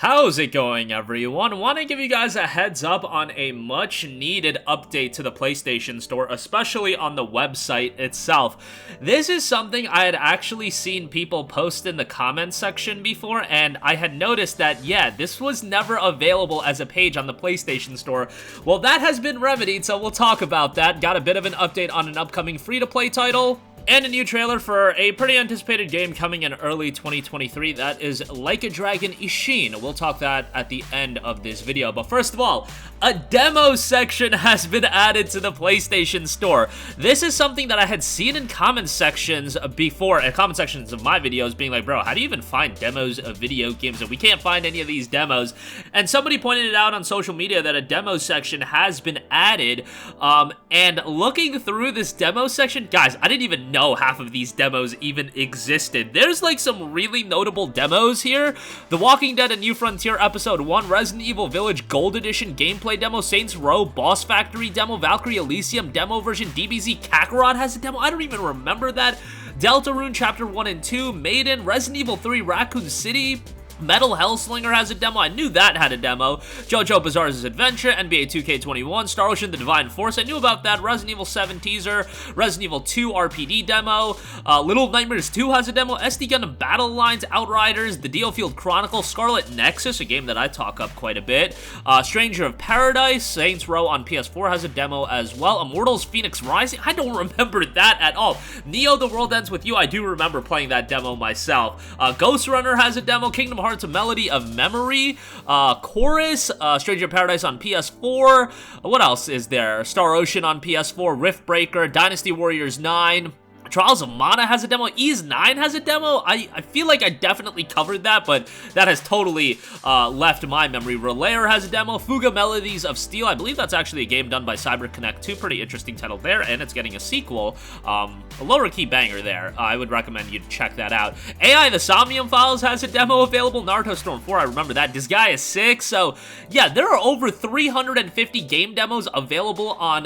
How's it going, everyone? Want to give you guys a heads up on a much needed update to the PlayStation Store, especially on the website itself. This is something I had actually seen people post in the comments section before, and I had noticed that, yeah, this was never available as a page on the PlayStation Store. Well, that has been remedied, so we'll talk about that. Got a bit of an update on an upcoming free-to-play title, and a new trailer for a pretty anticipated game coming in early 2023 that is Like a Dragon Ishin. We'll talk that at the end of this video. But first of all, a demo section has been added to the PlayStation Store. This is something that I had seen in comment sections before, comment sections of my videos being like, bro, how do you even find demos of video games? And we can't find any of these demos. And somebody pointed it out on social media that a demo section has been added. And looking through this demo section, guys, I didn't even know half of these demos even existed. There's like some really notable demos here. The Walking Dead: A New Frontier Episode 1, Resident Evil Village Gold Edition gameplay demo, Saints Row Boss Factory demo, Valkyrie Elysium demo version, DBZ Kakarot has a demo. I don't even remember that. Deltarune Chapter 1 and 2, Maiden, Resident Evil 3 Raccoon City, Metal Hellslinger has a demo. I knew that had a demo. JoJo Bizarre's Adventure, NBA 2K21, Star Ocean: The Divine Force. I knew about that. Resident Evil 7 teaser, Resident Evil 2 RPD demo, Little Nightmares 2 has a demo, SD Gundam Battle Lines, Outriders, The Dealfield Chronicle, Scarlet Nexus, a game that I talk up quite a bit, Stranger of Paradise, Saints Row on PS4 has a demo as well, Immortals Phoenix Rising, I don't remember that at all. Neo: The World Ends With You, I do remember playing that demo myself. Ghost Runner has a demo, Kingdom Hearts: A Melody of Memory, Chorus, Stranger of Paradise on PS4, what else is there? Star Ocean on PS4, Rift Breaker, Dynasty Warriors 9, Trials of Mana has a demo, Ys 9 has a demo. I feel like I definitely covered that, but that has totally left my memory. Relayer has a demo, Fuga Melodies of Steel, I believe that's actually a game done by CyberConnect 2, pretty interesting title there, and it's getting a sequel, a lower key banger there. I would recommend you check that out. AI The Somnium Files has a demo available, Naruto Storm 4, I remember that, Disgaea 6, so yeah, there are over 350 game demos available on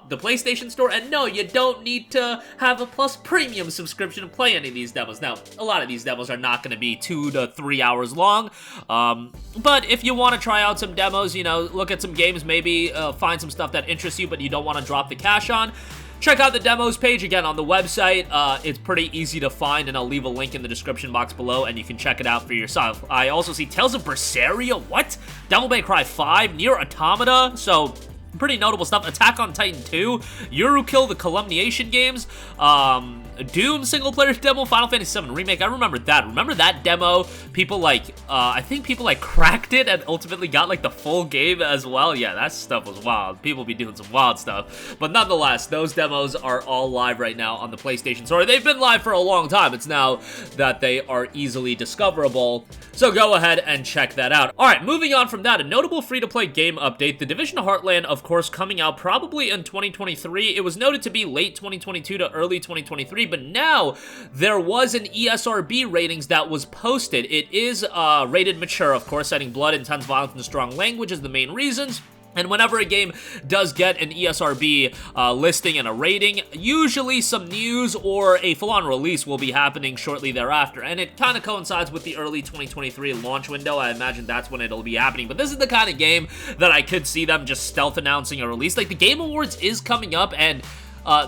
the PlayStation Store, and no, you don't need to have a Plus Premium subscription to play any of these demos. Now, a lot of these demos are not going to be 2 to 3 hours long, but if you want to try out some demos, you know, look at some games, maybe find some stuff that interests you but you don't want to drop the cash on, check out the demos page, again, on the website. It's pretty easy to find, and I'll leave a link in the description box below, and you can check it out for yourself. I also see Tales of Berseria, what? Devil May Cry 5, Nier Automata, so pretty notable stuff. Attack on Titan 2, Eurokill, the Calumniation games, Doom single-player demo, Final Fantasy VII Remake. I remember that. Remember that demo? People like, I think people like cracked it and ultimately got like the full game as well. Yeah, that stuff was wild. People be doing some wild stuff. But nonetheless, those demos are all live right now on the PlayStation Store. They've been live for a long time. It's now that they are easily discoverable. So go ahead and check that out. All right, moving on from that, a notable free-to-play game update. The Division Heartland, of course, coming out probably in 2023. It was noted to be late 2022 to early 2023, but now there was an ESRB ratings that was posted. It is rated mature, of course, citing blood, intense violence, and strong language as the main reasons. And whenever a game does get an ESRB listing and a rating, usually some news or a full-on release will be happening shortly thereafter. And it kind of coincides with the early 2023 launch window. I imagine that's when it'll be happening. But this is the kind of game that I could see them just stealth announcing a release. Like, the Game Awards is coming up, and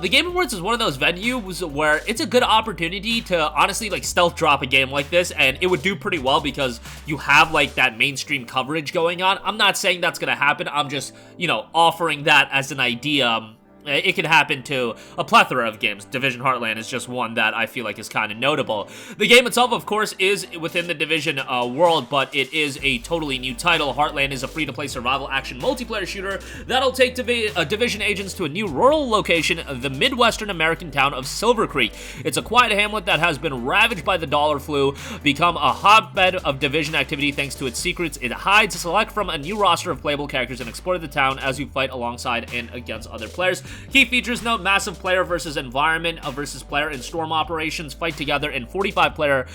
the Game Awards is one of those venues where it's a good opportunity to honestly like stealth drop a game like this, and it would do pretty well because you have like that mainstream coverage going on. I'm not saying that's gonna happen. I'm just, you know, offering that as an idea. It could happen to a plethora of games. Division Heartland is just one that I feel like is kind of notable. The game itself, of course, is within the Division world, but it is a totally new title. Heartland is a free-to-play survival action multiplayer shooter that'll take Division agents to a new rural location, the Midwestern American town of Silver Creek. It's a quiet hamlet that has been ravaged by the dollar flu, become a hotbed of Division activity thanks to its secrets it hides. Select from a new roster of playable characters and explore the town as you fight alongside and against other players. Key features note: massive player versus environment versus player in storm operations. Fight together in 45 player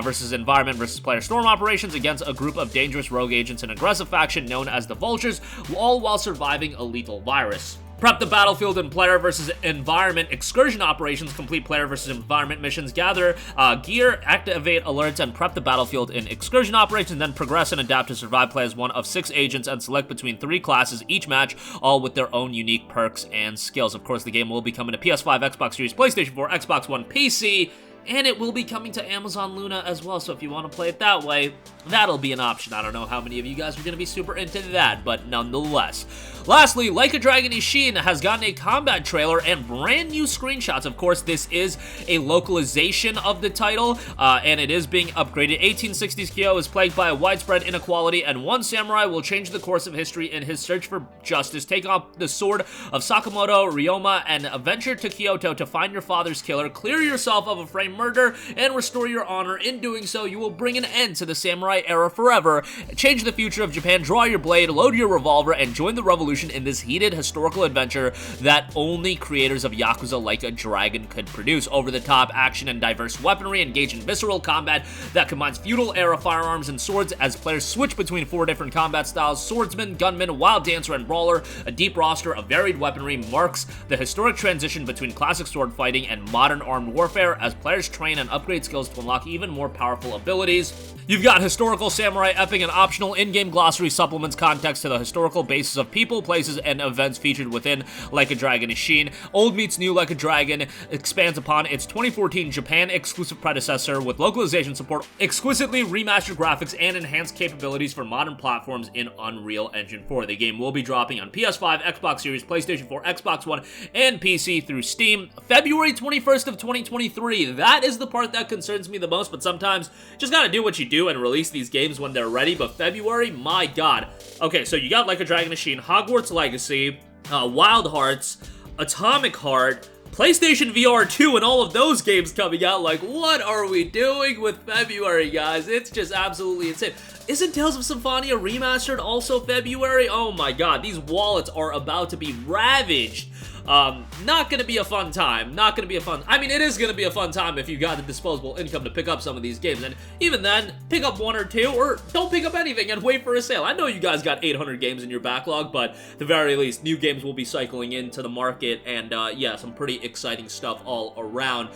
versus environment versus player storm operations against a group of dangerous rogue agents and aggressive faction known as the Vultures, all while surviving a lethal virus. Prep the battlefield in player versus environment excursion operations, complete player versus environment missions, gather gear, activate alerts, and prep the battlefield in excursion operations, then progress and adapt to survive. Play as one of 6 agents and select between 3 classes each match, all with their own unique perks and skills. Of course, the game will be coming to PS5, Xbox Series, PlayStation 4, Xbox One, PC, and it will be coming to Amazon Luna as well, so if you want to play it that way, that'll be an option. I don't know how many of you guys are going to be super into that, but nonetheless. Lastly, Like a Dragon Ishin has gotten a combat trailer and brand new screenshots. Of course, this is a localization of the title, and it is being upgraded. 1860s Kyo is plagued by a widespread inequality, and one samurai will change the course of history in his search for justice. Take up the sword of Sakamoto Ryoma and venture to Kyoto to find your father's killer, clear yourself of a framed murder, and restore your honor. In doing so, you will bring an end to the samurai era forever, change the future of Japan, draw your blade, load your revolver, and join the revolution in this heated historical adventure that only creators of Yakuza Like a Dragon could produce. Over-the-top action and diverse weaponry, engage in visceral combat that combines feudal-era firearms and swords as players switch between 4 different combat styles: swordsman, gunman, wild dancer, and brawler. A deep roster of varied weaponry marks the historic transition between classic sword fighting and modern armed warfare as players train and upgrade skills to unlock even more powerful abilities. You've got historical, samurai, epic, and optional in-game glossary supplements context to the historical basis of people, places, and events featured within Like a Dragon Ishin. Old meets new Like a Dragon expands upon its 2014 Japan-exclusive predecessor with localization support, exquisitely remastered graphics, and enhanced capabilities for modern platforms in Unreal Engine 4. The game will be dropping on PS5, Xbox Series, PlayStation 4, Xbox One, and PC through Steam February 21st of 2023. That is the part that concerns me the most, but sometimes you just gotta do what you do and release these games when they're ready. But February, my god. Okay, so you got Like a Dragon Ishin, Hogwarts Legacy, Wild Hearts, Atomic Heart, PlayStation VR 2, and all of those games coming out. Like, what are we doing with February, guys? It's just absolutely insane. Isn't Tales of Symphonia Remastered also February? Oh my god, these wallets are about to be ravaged. Not gonna be a fun time. Not gonna be a fun... I mean, it is gonna be a fun time if you got the disposable income to pick up some of these games. And even then, pick up 1 or 2, or don't pick up anything and wait for a sale. I know you guys got 800 games in your backlog, but at the very least, new games will be cycling into the market. And yeah, some pretty exciting stuff all around.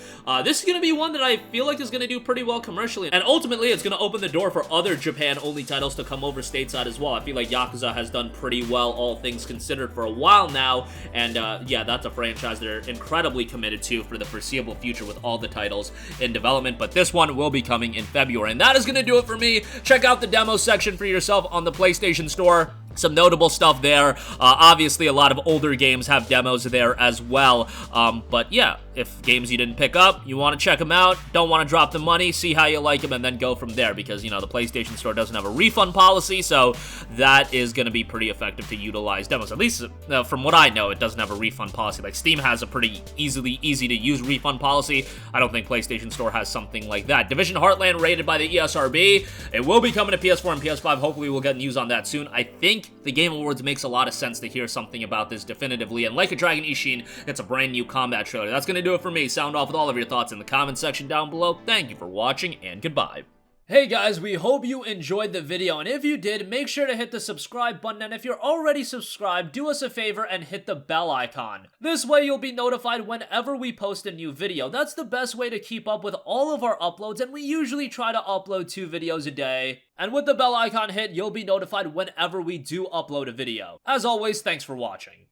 This is gonna be one that I feel like is gonna do pretty well commercially. And ultimately, it's gonna open the door for other Japan-only titles to come over stateside as well. I feel like Yakuza has done pretty well, all things considered, for a while now. And yeah, that's a franchise they're incredibly committed to for the foreseeable future with all the titles in development, but this one will be coming in February. And that is going to do it for me. Check out the demo section for yourself on the PlayStation Store. Some notable stuff there. Obviously, a lot of older games have demos there as well. But yeah, if games you didn't pick up, you want to check them out, don't want to drop the money, see how you like them, and then go from there. Because, you know, the PlayStation Store doesn't have a refund policy, so that is going to be pretty effective to utilize demos. At least, from what I know, it doesn't have a refund policy. Like, Steam has a pretty easy to use refund policy. I don't think PlayStation Store has something like that. Division Heartland rated by the ESRB. It will be coming to PS4 and PS5. Hopefully, we'll get news on that soon. I think the Game Awards makes a lot of sense to hear something about this definitively, and Like a Dragon Ishin, it's a brand new combat trailer. That's going to do it for me. Sound off with all of your thoughts in the comment section down below. Thank you for watching, and goodbye. Hey guys, we hope you enjoyed the video, and if you did, make sure to hit the subscribe button, and if you're already subscribed, do us a favor and hit the bell icon. This way you'll be notified whenever we post a new video. That's the best way to keep up with all of our uploads, and we usually try to upload 2 videos a day. And with the bell icon hit, you'll be notified whenever we do upload a video. As always, thanks for watching.